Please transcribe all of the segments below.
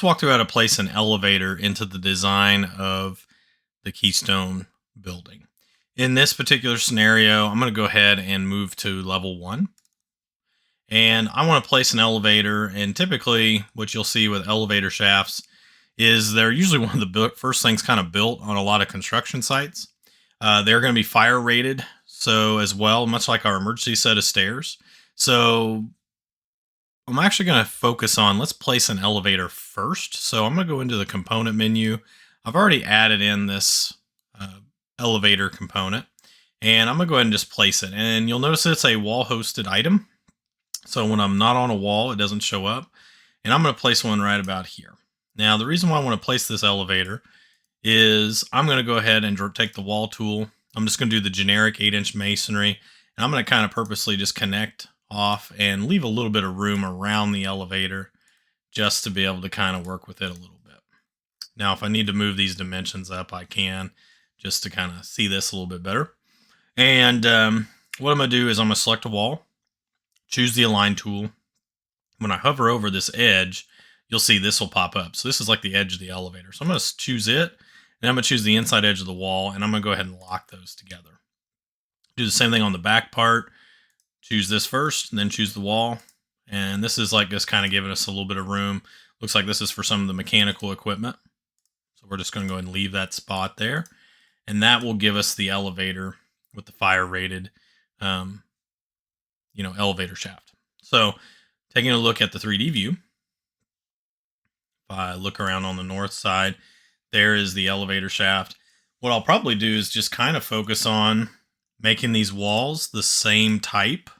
Let's walk through how to place an elevator into the design of the Keystone building. In this particular scenario, I'm going to go ahead and move to level 1. And I want to place an elevator. And typically what you'll see with elevator shafts is they're usually one of the first things kind of built on a lot of construction sites. They're going to be fire rated. So as well, much like our emergency set of stairs. So I'm actually going to focus on, let's place an elevator first. So I'm going to go into the component menu. I've already added in this elevator component, and I'm going to go ahead and just place it. And you'll notice it's a wall hosted item. So when I'm not on a wall, it doesn't show up. And I'm going to place one right about here. Now, the reason why I want to place this elevator is I'm going to go ahead and take the wall tool. I'm just going to do the generic 8-inch masonry. And I'm going to kind of purposely just connect off and leave a little bit of room around the elevator just to be able to kind of work with it a little bit. Now, if I need to move these dimensions up, I can, just to kind of see this a little bit better. And what I'm going to do is I'm going to select a wall, choose the align tool. When I hover over this edge, you'll see this will pop up. So this is like the edge of the elevator. So I'm going to choose it, and I'm going to choose the inside edge of the wall, and I'm going to go ahead and lock those together. Do the same thing on the back part. Choose this first, and then choose the wall. And this is like just kind of giving us a little bit of room. Looks like this is for some of the mechanical equipment. So we're just going to go ahead and leave that spot there. And that will give us the elevator with the fire rated, elevator shaft. So taking a look at the 3D view, if I look around on the north side, there is the elevator shaft. What I'll probably do is just kind of focus on making these walls the same type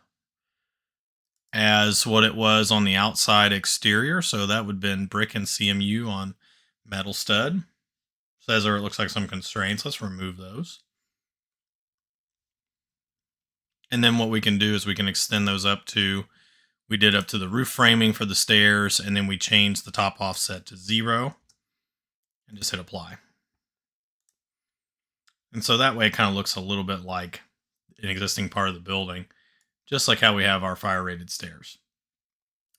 as what it was on the outside exterior. So that would have been brick and CMU on metal stud. Says there it looks like some constraints. Let's remove those. And then what we can do is we can extend those up to, we did up to the roof framing for the stairs, and then we changed the top offset to 0 and just hit apply. And so that way it kind of looks a little bit like an existing part of the building, just like how we have our fire rated stairs.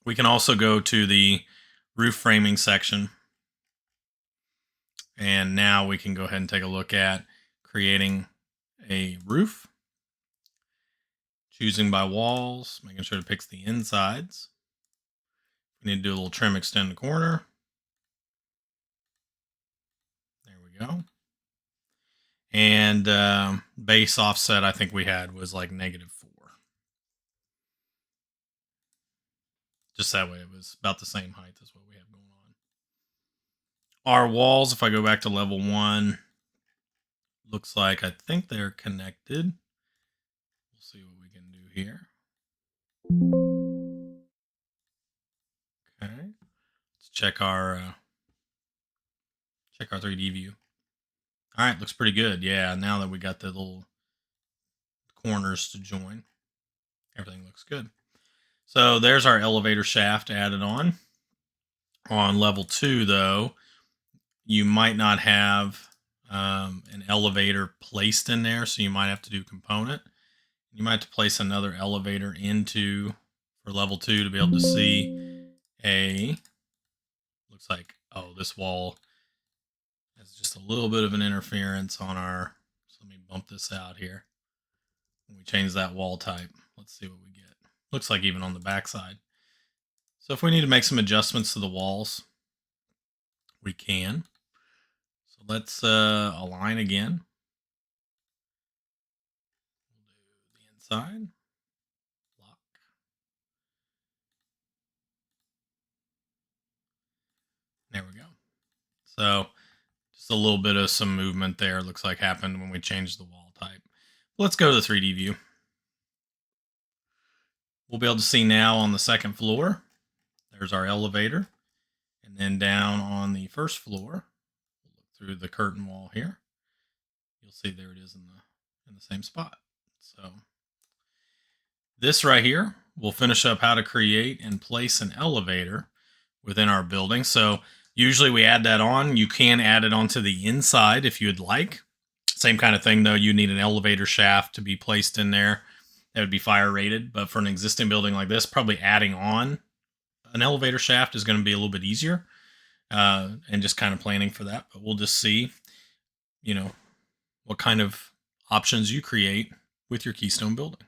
We can also go to the roof framing section, and now we can go ahead and take a look at creating a roof, choosing by walls, making sure it picks the insides. We need to do a little trim, extend the corner. There we go. And base offset I think we had was like -4. Just that way it was about the same height as what we have going on. Our walls, if I go back to level 1, looks like I think they're connected. We'll see what we can do here. Okay, let's check our 3D view. All right, looks pretty good. Yeah, now that we got the little corners to join, everything looks good. So there's our elevator shaft added on. On level 2, though, you might not have an elevator placed in there, so you might have to do component. You might have to place another elevator into for level 2 to be able to see looks like, oh, this wall has just a little bit of an interference on our, so let me bump this out here. When we change that wall type, let's see what we get. Looks like even on the back side. So if we need to make some adjustments to the walls, we can. So let's align again. We'll do the inside. Lock. There we go. So just a little bit of some movement there, looks like happened when we changed the wall type. Let's go to the 3D view. We'll be able to see now on the second floor, there's our elevator. And then down on the first floor, we'll look through the curtain wall here. You'll see there it is in the same spot. So this right here will finish up how to create and place an elevator within our building. So usually we add that on. You can add it onto the inside if you'd like. Same kind of thing though, you need an elevator shaft to be placed in there. That would be fire rated, but for an existing building like this, probably adding on an elevator shaft is going to be a little bit easier. and just kind of planning for that. But we'll just see, you know, what kind of options you create with your Keystone building.